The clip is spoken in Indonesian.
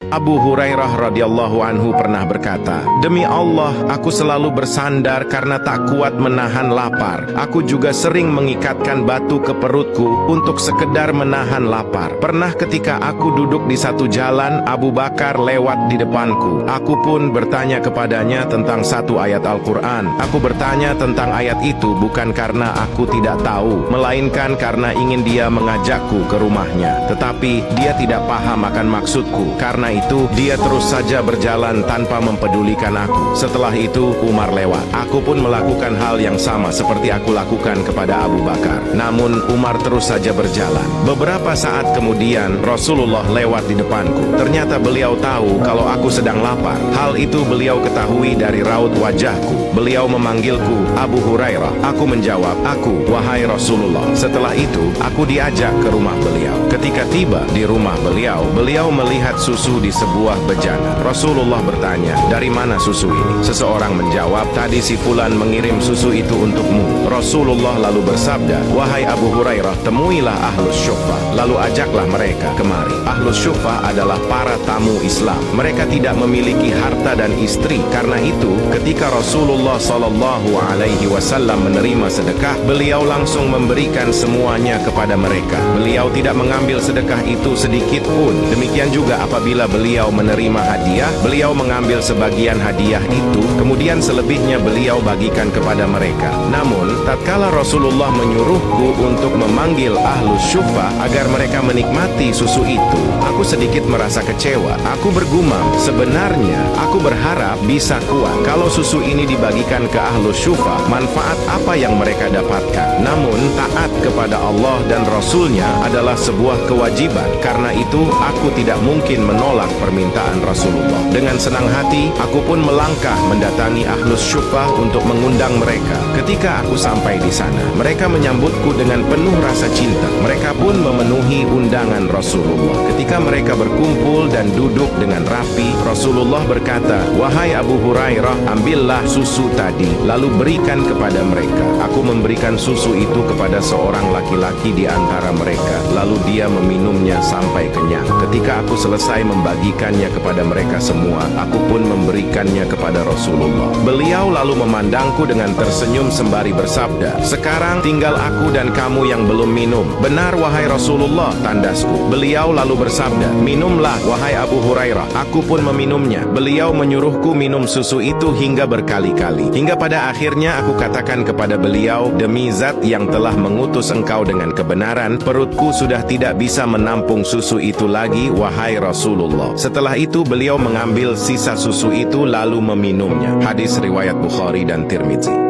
Abu Hurairah radhiyallahu anhu pernah berkata, "Demi Allah, aku selalu bersandar karena tak kuat menahan lapar. Aku juga sering mengikatkan batu ke perutku untuk sekedar menahan lapar. Pernah ketika aku duduk di satu jalan, Abu Bakar lewat di depanku. Aku pun bertanya kepadanya tentang satu ayat Al-Quran. Aku bertanya tentang ayat itu bukan karena aku tidak tahu, melainkan karena ingin dia mengajakku ke rumahnya. Tetapi dia tidak paham akan maksudku. Karena itu, dia terus saja berjalan tanpa mempedulikan aku. Setelah itu, Umar lewat. Aku pun melakukan hal yang sama seperti aku lakukan kepada Abu Bakar. Namun, Umar terus saja berjalan. Beberapa saat kemudian, Rasulullah lewat di depanku. Ternyata beliau tahu kalau aku sedang lapar. Hal itu beliau ketahui dari raut wajahku. Beliau memanggilku, Abu Hurairah. Aku menjawab, "Aku, wahai Rasulullah." Setelah itu, aku diajak ke rumah beliau. Ketika tiba di rumah beliau, beliau melihat susu di sebuah bejana. Rasulullah bertanya, "Dari mana susu ini?" Seseorang menjawab, "Tadi si Fulan mengirim susu itu untukmu." Rasulullah lalu bersabda, "Wahai Abu Hurairah, temuilah Ahlus Syuffah, lalu ajaklah mereka kemari." Ahlus Syuffah adalah para tamu Islam. Mereka tidak memiliki harta dan istri. Karena itu, ketika Rasulullah SAW menerima sedekah, beliau langsung memberikan semuanya kepada mereka. Beliau tidak mengambil sedekah itu sedikit pun. Demikian juga apabila beliau menerima hadiah, beliau mengambil sebagian hadiah itu, kemudian selebihnya beliau bagikan kepada mereka. Namun, tatkala Rasulullah menyuruhku untuk memanggil Ahlus Syuffah agar mereka menikmati susu itu, aku sedikit merasa kecewa. Aku bergumam, sebenarnya aku berharap bisa kuat. Kalau susu ini dibagikan ke Ahlus Syuffah, manfaat apa yang mereka dapatkan? Namun, taat kepada Allah dan Rasulnya adalah sebuah kewajiban. Karena itu, aku tidak mungkin menolak permintaan Rasulullah. Dengan senang hati, aku pun melangkah mendatangi Ahlus Syuffah untuk mengundang mereka. Ketika aku sampai di sana, mereka menyambutku dengan penuh rasa cinta. Mereka pun memenuhi undangan Rasulullah. Ketika mereka berkumpul dan duduk dengan rapi, Rasulullah berkata, "Wahai Abu Hurairah, ambillah susu tadi, lalu berikan kepada mereka." Aku memberikan susu itu kepada seorang laki-laki di antara mereka, lalu dia meminumnya sampai kenyang. Ketika aku selesai membagikannya kepada mereka semua, aku pun memberikannya kepada Rasulullah. Beliau lalu memandangku dengan tersenyum sembari bersabda, "Sekarang tinggal aku dan kamu yang belum minum." "Benar, wahai Rasulullah," tandasku. Beliau lalu bersabda, "Minumlah, wahai Abu Hurairah." Aku pun meminumnya. Beliau menyuruhku minum susu itu hingga berkali-kali. Hingga pada akhirnya aku katakan kepada beliau, "Demi Zat yang telah mengutus engkau dengan kebenaran, perutku sudah tidak bisa menampung susu itu lagi, wahai Rasulullah." Setelah itu beliau mengambil sisa susu itu lalu meminumnya. Hadis riwayat Bukhari dan Tirmidzi.